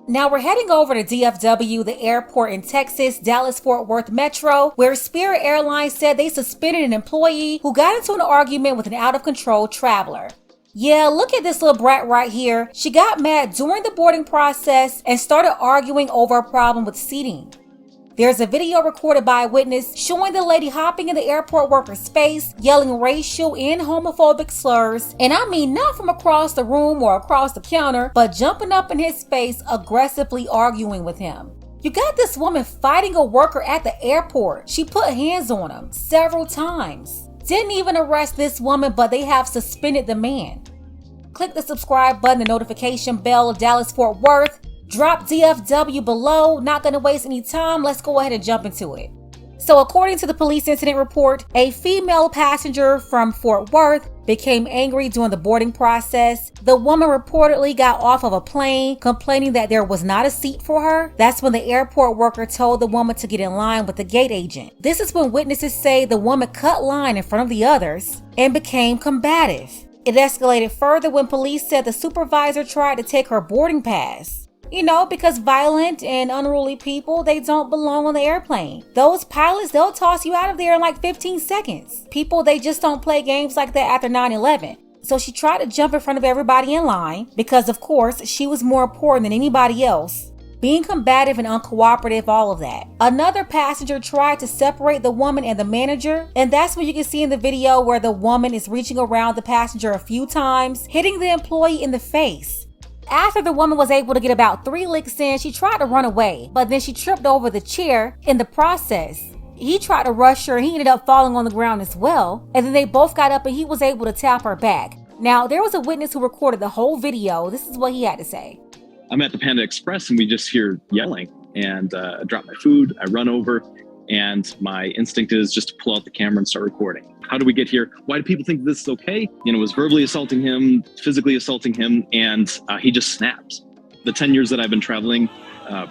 Now we're heading over to DFW, the airport in Texas, Dallas-Fort Worth Metro, where Spirit Airlines said they suspended an employee who got into an argument with an out-of-control traveler. Yeah, look at this little brat right here. She got mad during the boarding process and started arguing over a problem with seating. There's a video recorded by a witness showing the lady hopping in the airport worker's face, yelling racial and homophobic slurs, and I mean not from across the room or across the counter, but jumping up in his face, aggressively arguing with him. You got this woman fighting a worker at the airport. She put hands on him several times. Didn't even arrest this woman, but they have suspended the man. Click the subscribe button, the notification bell of Dallas-Fort Worth. Drop DFW below. Not gonna waste any time. Let's go ahead and jump into it. So according to the police incident report, a female passenger from Fort Worth became angry during the boarding process. The woman reportedly got off of a plane, complaining that there was not a seat for her. That's when the airport worker told the woman to get in line with the gate agent. This is when witnesses say the woman cut line in front of the others and became combative. It escalated further when police said the supervisor tried to take her boarding pass. You know, because violent and unruly people, they don't belong on the airplane. Those pilots, they'll toss you out of there in like 15 seconds. People, they just don't play games like that after 9/11. So she tried to jump in front of everybody in line because, of course, she was more important than anybody else. Being combative and uncooperative, all of that. Another passenger tried to separate the woman and the manager, and that's what you can see in the video where the woman is reaching around the passenger a few times, hitting the employee in the face. After the woman was able to get about 3 licks in, she tried to run away, but then she tripped over the chair in the process. He tried to rush her and he ended up falling on the ground as well, and then they both got up and he was able to tap her back. Now, there was a witness who recorded the whole video. This is what he had to say. I'm at the Panda Express and we just hear yelling, and I drop my food, I run over, and my instinct is just to pull out the camera and start recording. How do we get here? Why do people think this is okay? You know, was verbally assaulting him, physically assaulting him, and he just snaps. The 10 years that I've been traveling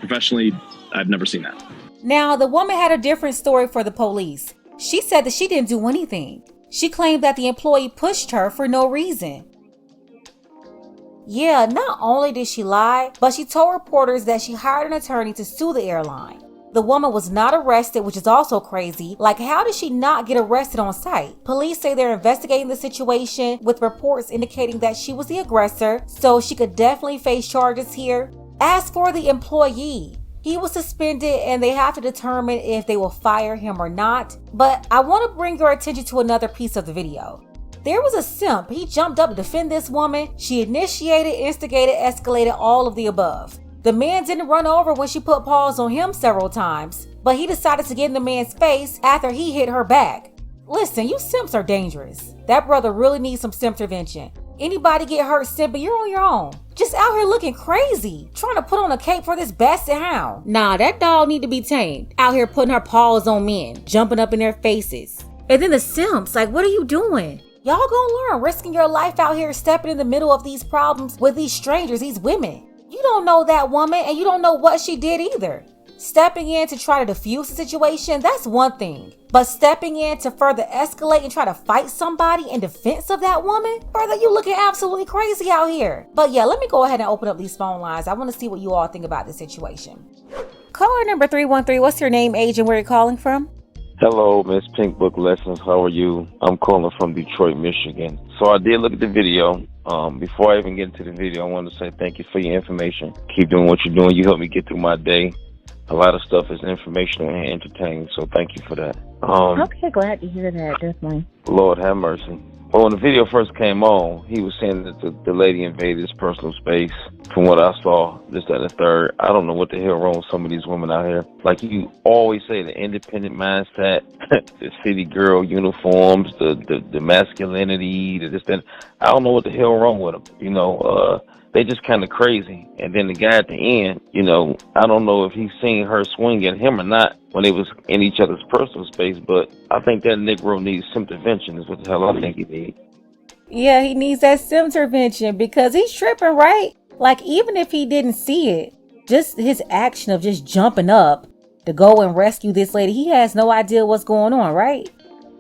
professionally, I've never seen that. Now, the woman had a different story for the police. She said that she didn't do anything. She claimed that the employee pushed her for no reason. Yeah, not only did she lie, but she told reporters that she hired an attorney to sue the airline. The woman was not arrested, which is also crazy. Like, how did she not get arrested on site? Police say they're investigating the situation, with reports indicating that she was the aggressor, so she could definitely face charges here. As for the employee, he was suspended and they have to determine if they will fire him or not. But I want to bring your attention to another piece of the video. There was a simp. He jumped up to defend this woman. She initiated, instigated, escalated, all of the above. The man didn't run over when she put paws on him several times, but he decided to get in the man's face after he hit her back. Listen, you simps are dangerous. That brother really needs some SIMPTERVENTION. Anybody get hurt simping, you're on your own. Just out here looking crazy, trying to put on a cape for this basset hound. Nah, that dog need to be tamed. Out here putting her paws on men, jumping up in their faces. And then the simps, like, what are you doing? Y'all gonna learn, risking your life out here stepping in the middle of these problems with these strangers, these women. You don't know that woman and you don't know what she did either. Stepping in to try to defuse the situation, that's one thing. But stepping in to further escalate and try to fight somebody in defense of that woman, brother, you looking absolutely crazy out here. But yeah, let me go ahead and open up these phone lines. I want to see what you all think about this situation. Caller number 313, what's your name, age, and where you're calling from? Hello, Miss Pink Book Lessons. How are you? I'm calling from Detroit, Michigan. So I did look at the video. Before I even get into the video, I want to say thank you for your information. Keep doing what you're doing. You helped me get through my day. A lot of stuff is informational and entertaining, so thank you for that. Okay, glad to hear that, definitely. Lord have mercy. Well, when the video first came on, he was saying that the lady invaded his personal space. From what I saw, this, that, and the third. I don't know what the hell wrong with some of these women out here. Like you always say, the independent mindset, the city girl uniforms, the masculinity, the this, that. I don't know what the hell wrong with them. You know, they just kind of crazy. And then the guy at the end, you know, I don't know if he's seen her swing at him or not when they was in each other's personal space, but I think that Negro needs SIMPTERVENTION is what the hell I think he needs. Yeah, he needs that SIMPTERVENTION because he's tripping, right? Like, even if he didn't see it, just his action of just jumping up to go and rescue this lady, he has no idea what's going on, right?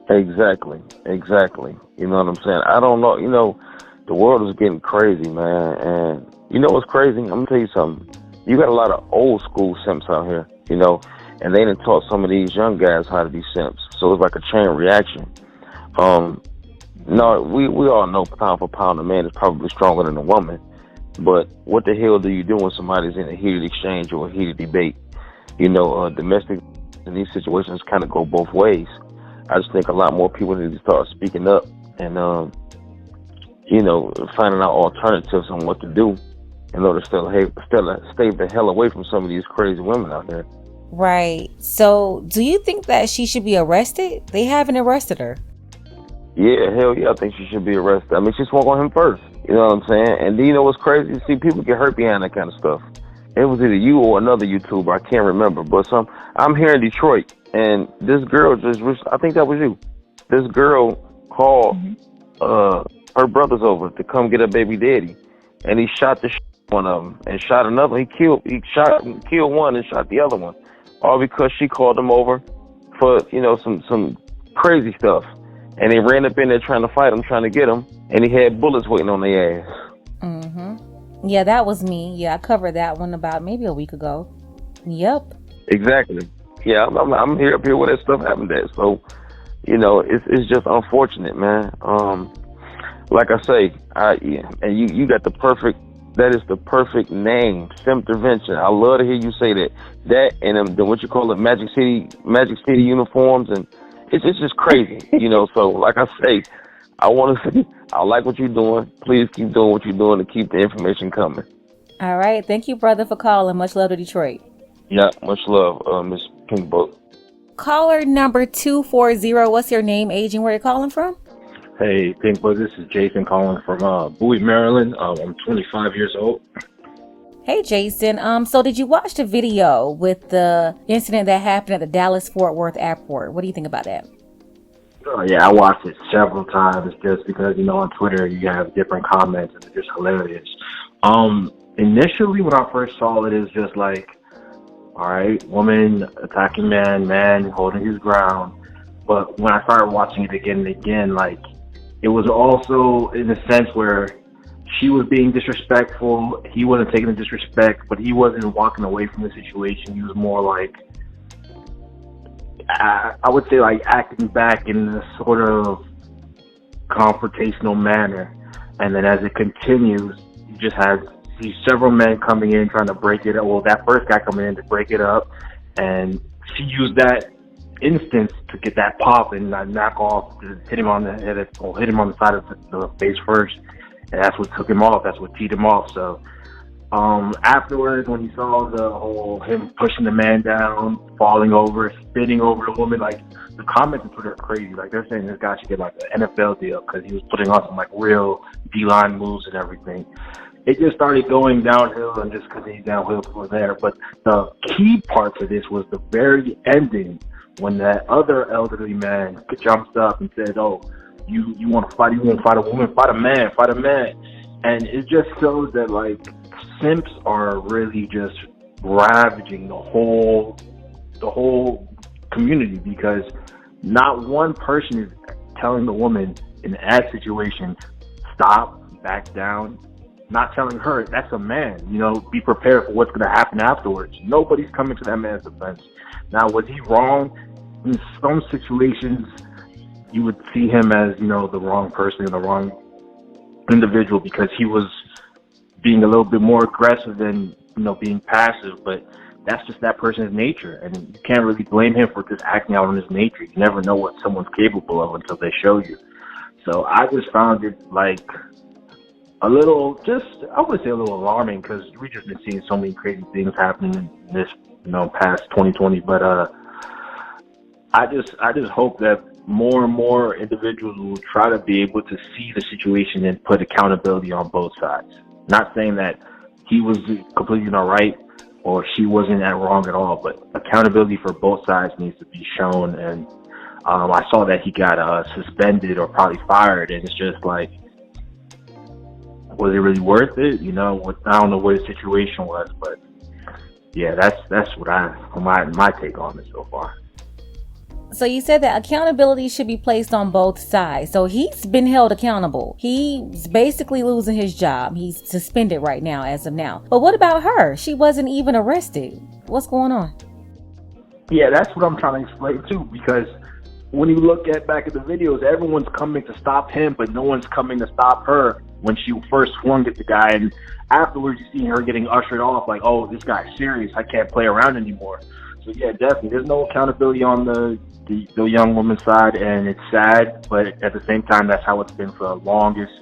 Exactly. You know what I'm saying? I don't know. You know, the world is getting crazy, man. And you know what's crazy? I'm going to tell you something. you got a lot of old school simps out here, you know, and they done taught some of these young guys how to be simps. So it's like a chain reaction. No, we all know pound for pound, a man is probably stronger than a woman. But what the hell do you do when somebody's in a heated exchange or a heated debate? You know, domestic in these situations kind of go both ways. I just think a lot more people need to start speaking up and, you know, finding out alternatives on what to do in order to stay the hell away from some of these crazy women out there. Right. So do you think that she should be arrested? They haven't arrested her. Yeah, hell yeah, I think she should be arrested. I mean, she swung on him first. You know what I'm saying? And do you know what's crazy? See, people get hurt behind that kind of stuff. It was either you or another YouTuber, I can't remember. But I'm here in Detroit, and this girl I think that was you. This girl called her brothers over to come get her baby daddy, and he shot one of them and shot another. He killed one and shot the other one, all because she called him over for, you know, some crazy stuff. And they ran up in there trying to fight him, trying to get him, and he had bullets waiting on their ass. Yeah, that was me. Yeah, I covered that one about maybe a week ago. Yep. Exactly. Yeah, I'm here up here where that stuff happened at. So, you know, it's just unfortunate, man. Like I say, and you got that is the perfect name, SIMPTERVENTION. I love to hear you say that. That and the what you call it, Magic City uniforms, and it's just crazy, you know. So, like I say, I want to say, I like what you're doing. Please keep doing what you're doing to keep the information coming. All right. Thank you, brother, for calling. Much love to Detroit. Yeah, much love, Miss Pinkbook. Caller number 240. What's your name, age, and where you're calling from? Hey, Pinkbook, this is Jason calling from Bowie, Maryland. I'm 25 years old. Hey, Jason. So did you watch the video with the incident that happened at the Dallas-Fort Worth airport? What do you think about that? Oh, yeah, I watched it several times just because, you know, on Twitter you have different comments and they're just hilarious. Initially, when I first saw it, it was just like, all right, woman attacking man holding his ground. But when I started watching it again and again, like, it was also in a sense where she was being disrespectful. He wasn't taking the disrespect, but he wasn't walking away from the situation. He was more like, I would say, like, acting back in a sort of confrontational manner. And then as it continues, you just had these several men coming in trying to break it up. Well, that first guy coming in to break it up, and she used that instance to get that pop and knock off, hit him on the head, or hit him on the side of the face first, and that's what took him off. That's what teed him off. So afterwards, when he saw the whole him pushing the man down, falling over, spitting over the woman, like, the comments on Twitter are crazy. Like, they're saying this guy should get like an NFL deal because he was putting on some like real D-line moves and everything. It just started going downhill and just continued downhill from there. But the key part to this was the very ending, when that other elderly man jumps up and says, "Oh, you want to fight? You want to fight a woman? Fight a man! Fight a man!" And it just shows that, like, simps are really just ravaging the whole community, because not one person is telling the woman in that situation, stop, back down. Not telling her, that's a man, you know, be prepared for what's going to happen afterwards. Nobody's coming to that man's defense. Now, was he wrong? In some situations, you would see him as, you know, the wrong person, the wrong individual, because he was being a little bit more aggressive than, you know, being passive. But that's just that person's nature, and you can't really blame him for just acting out on his nature. You never know what someone's capable of until they show you. So I just found it, like, a little, I would say a little alarming, because we've just been seeing so many crazy things happening in this, you know, past 2020. But I just hope that more and more individuals will try to be able to see the situation and put accountability on both sides. Not saying that he was completely in the right or she wasn't at wrong at all, but accountability for both sides needs to be shown. And I saw that he got suspended or probably fired, and it's just like, was it really worth it? You know, I don't know what the situation was, but yeah, that's what my take on it so far. So you said that accountability should be placed on both sides. So he's been held accountable. He's basically losing his job. He's suspended right now as of now. But what about her? She wasn't even arrested. What's going on? Yeah, that's what I'm trying to explain too, because when you look back at the videos, everyone's coming to stop him, but no one's coming to stop her when she first swung at the guy. And afterwards, you see her getting ushered off like, oh, this guy's serious. I can't play around anymore. So yeah, definitely. There's no accountability on the young woman's side, and it's sad, but at the same time, that's how it's been for the longest.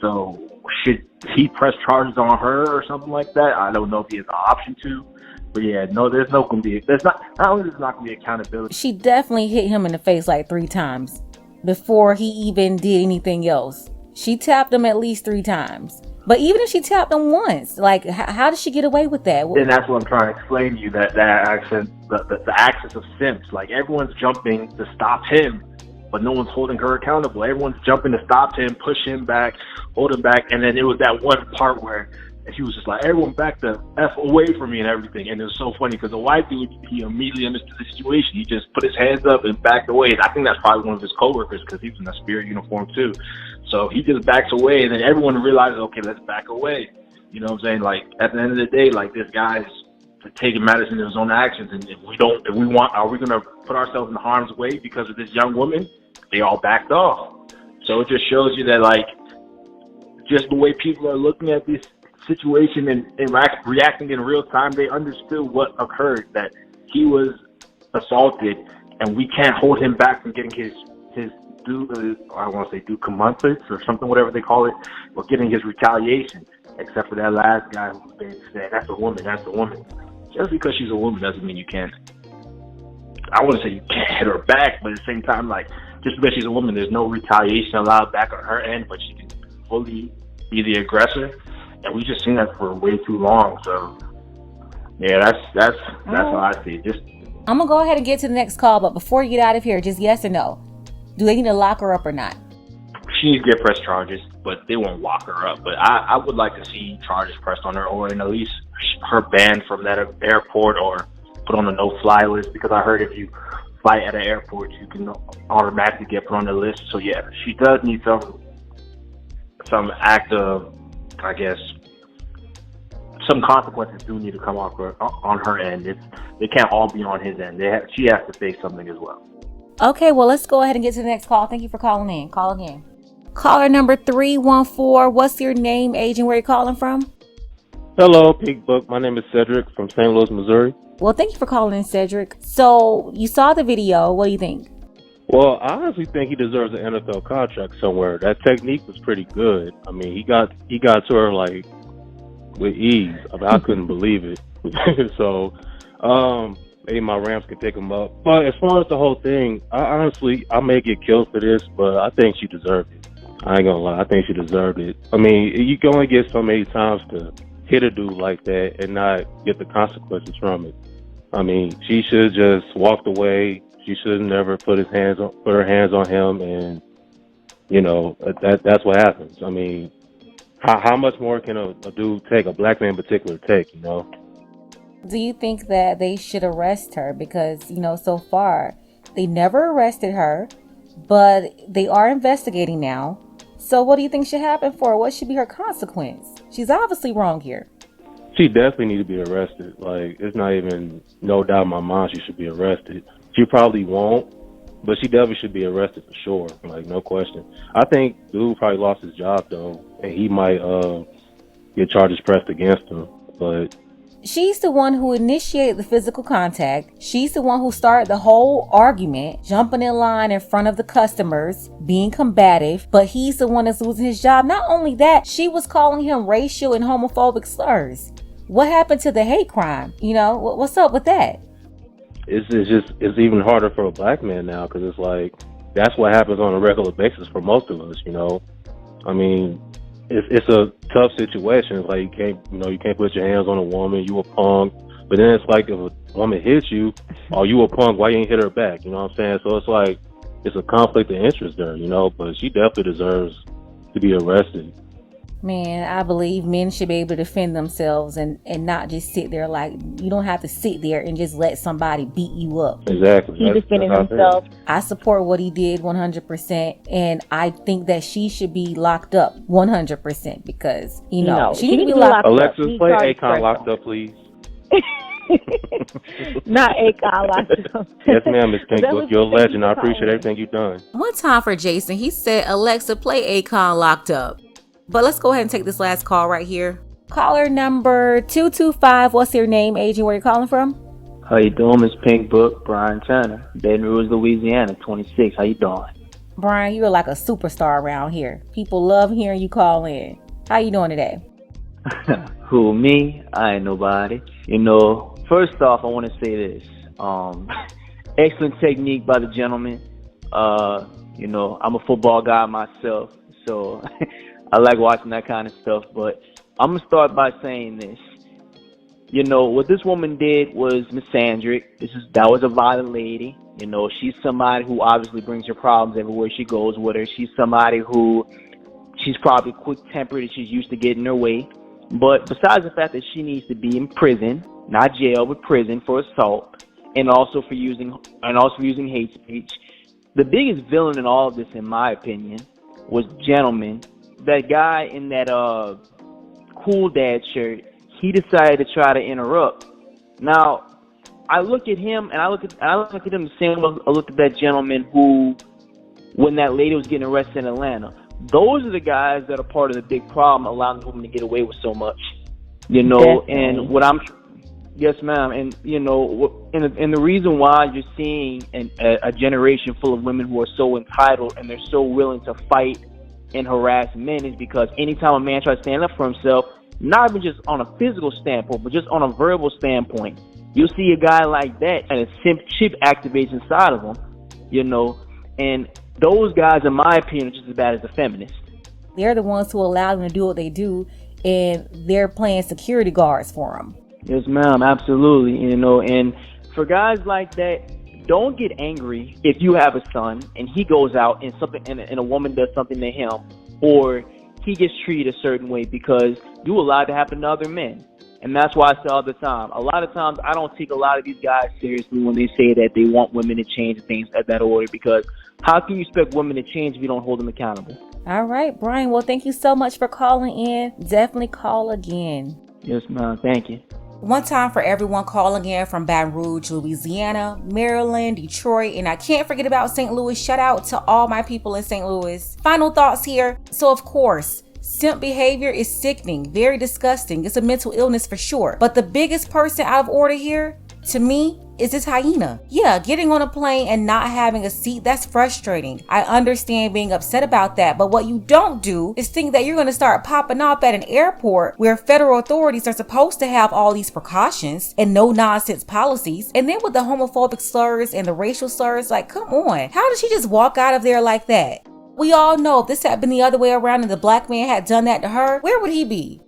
So should he press charges on her or something like that? I don't know if he has the option to. But yeah, no, there's not going to be accountability. She definitely hit him in the face like 3 times before he even did anything else. She tapped him at least 3 times. But even if she tapped him once, like, how did she get away with that? And that's what I'm trying to explain to you, that access, the axis of simps. Like, everyone's jumping to stop him, but no one's holding her accountable. Everyone's jumping to stop him, push him back, hold him back. And then it was that one part where she was just like, everyone back the F away from me and everything. And it was so funny because the white dude, he immediately understood the situation. He just put his hands up and backed away. And I think that's probably one of his coworkers because he was in a Spirit uniform too. So he just backs away, and then everyone realizes, okay, let's back away. You know what I'm saying? Like, at the end of the day, like, this guy's taking matters into his own actions. And are we going to put ourselves in harm's way because of this young woman? They all backed off. So it just shows you that, like, just the way people are looking at this situation and reacting in real time, they understood what occurred, that he was assaulted, and we can't hold him back from getting his I want to say due comeuppance or something, whatever they call it, or getting his retaliation, except for that last guy who said, that's a woman. Just because she's a woman doesn't mean you can't, I wouldn't say you can't hit her back, but at the same time, like, just because she's a woman, there's no retaliation allowed back on her end, but she can fully be the aggressor. And we've just seen that for way too long. So yeah, that's how I see it. I'm gonna go ahead and get to the next call, but before you get out of here, just yes or no. Do they need to lock her up or not? She needs to get pressed charges, but they won't lock her up. But I would like to see charges pressed on her, or at least her banned from that airport, or put on a no-fly list, because I heard if you fly at an airport, you can automatically get put on the list. So yeah, she does need some act of, I guess, some consequences do need to come off on her end. They can't all be on his end. She has to face something as well. Okay, well, let's go ahead and get to the next call. Thank you for calling in. Call again. Caller number 314. What's your name, age, and where you're calling from? Hello, Pig Book. My name is Cedric from St. Louis, Missouri. Well, thank you for calling in, Cedric. So you saw the video. What do you think? Well, I honestly think he deserves an NFL contract somewhere. That technique was pretty good. I mean, he got to her like with ease. I mean, I couldn't believe it. So, maybe my Rams can take him up. But as far as the whole thing, I may get killed for this, but I think she deserved it. I ain't gonna lie. I think she deserved it. I mean, you can only get so many times to hit a dude like that and not get the consequences from it. I mean, she should have just walked away. She should have never put her hands on him, and you know that's what happens. I mean, how much more can a dude take, a black man in particular take? You know. Do you think that they should arrest her? Because so far they never arrested her, but they are investigating now. So what do you think should happen for her? What should be her consequence? She's obviously wrong here. She definitely need to be arrested. Like, it's not even no doubt in my mind she should be arrested. She probably won't, but she definitely should be arrested for sure. Like, no question. I think dude probably lost his job though, and he might get charges pressed against him. But she's the one who initiated the physical contact. She's the one who started the whole argument, jumping in line in front of the customers, being combative, but he's the one that's losing his job. Not only that, she was calling him racial and homophobic slurs. What happened to the hate crime? What's up with that? It's even harder for a black man now, because it's like, that's what happens on a regular basis for most of us, I mean, it's a tough situation. It's like you can't put your hands on a woman. You a punk. But then it's like, if a woman hits you, oh, you a punk. Why you ain't hit her back? You know what I'm saying? So it's like, it's a conflict of interest there. But she definitely deserves to be arrested. Man, I believe men should be able to defend themselves and not just sit there. Like, you don't have to sit there and just let somebody beat you up. Exactly. He defended himself. I support what he did 100%, and I think that she should be locked up 100% because, you know, she needs to be locked up. Alexis, play Akon locked up, please. Not Akon locked up. Yes, ma'am, Miss Pinkbook. You're a legend. I appreciate everything you've done. One time for Jason, he said, Alexa, play Akon locked up. But let's go ahead and take this last call right here. Caller number 225. What's your name, age, and where you calling from? How you doing, Miss Pinkbook? Brian Turner, Baton Rouge, Louisiana, 26. How you doing? Brian, you're like a superstar around here. People love hearing you call in. How you doing today? Who, me? I ain't nobody. You know, first off, I want to say this. Excellent technique by the gentleman. You know, I'm a football guy myself, so I like watching that kind of stuff. But I'm going to start by saying this. You know, what this woman did was misandric. That was a violent lady. You know, she's somebody who obviously brings her problems everywhere she goes with her. She's somebody who, she's probably quick-tempered and she's used to getting her way. But besides the fact that she needs to be in prison, not jail, but prison for assault, and also for using hate speech, the biggest villain in all of this, in my opinion, was gentleman. That guy in that Cool Dad shirt, he decided to try to interrupt. Now, I look at him and I look at him the same way I looked at that gentleman who, when that lady was getting arrested in Atlanta. Those are the guys that are part of the big problem, allowing the woman to get away with so much. You know, and what I'm, yes, ma'am, and you know, and the reason why you're seeing a generation full of women who are so entitled and they're so willing to fight and harass men is because anytime a man tries to stand up for himself, not even just on a physical standpoint, but just on a verbal standpoint, you'll see a guy like that and a simp chip activates inside of him, you know, and those guys, in my opinion, are just as bad as the feminists. They're the ones who allow them to do what they do, and they're playing security guards for them. Yes, ma'am, absolutely. You know, and for guys like that, don't get angry if you have a son and he goes out and a woman does something to him, or he gets treated a certain way, because you allow it to happen to other men. And that's why I say all the time, a lot of times I don't take a lot of these guys seriously when they say that they want women to change and things at that order, because how can you expect women to change if you don't hold them accountable? All right, Brian. Well, thank you so much for calling in. Definitely call again. Yes, ma'am. Thank you. One time for everyone calling in from Baton Rouge, Louisiana, Maryland, Detroit, and I can't forget about St. Louis. Shout out to all my people in St. Louis. Final thoughts here. So, of course, simp behavior is sickening, very disgusting. It's a mental illness for sure. But the biggest person out of order here, to me, is this hyena. Yeah, getting on a plane and not having a seat, that's frustrating. I understand being upset about that, but what you don't do is think that you're going to start popping up at an airport where federal authorities are supposed to have all these precautions and no nonsense policies. And then with the homophobic slurs and the racial slurs, like, come on. How did she just walk out of there like that? We all know if this had been the other way around and the black man had done that to her, where would he be?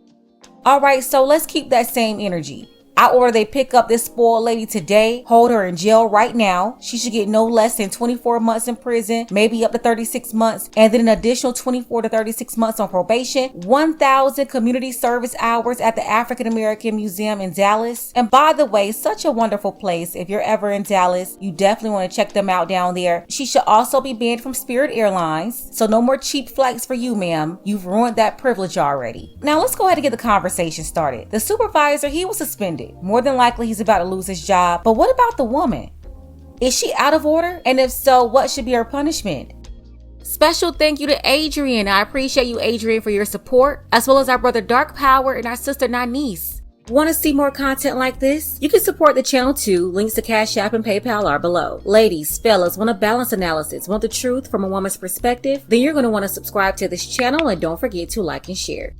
All right, so let's keep that same energy. I order they pick up this spoiled lady today, hold her in jail right now. She should get no less than 24 months in prison, maybe up to 36 months, and then an additional 24 to 36 months on probation, 1,000 community service hours at the African American Museum in Dallas. And by the way, such a wonderful place. If you're ever in Dallas, you definitely want to check them out down there. She should also be banned from Spirit Airlines, so no more cheap flights for you, ma'am. You've ruined that privilege already. Now let's go ahead and get the conversation started. The supervisor, he was suspended. More than likely, he's about to lose his job. But what about the woman? Is she out of order? And if so, what should be her punishment? Special thank you to Adrian. I appreciate you, Adrian, for your support, as well as our brother Dark Power and our sister Nanise. Want to see more content like this? You can support the channel too. Links to Cash App and PayPal are below. Ladies, fellas, want a balanced analysis, want the truth from a woman's perspective? Then you're going to want to subscribe to this channel, and don't forget to like and share.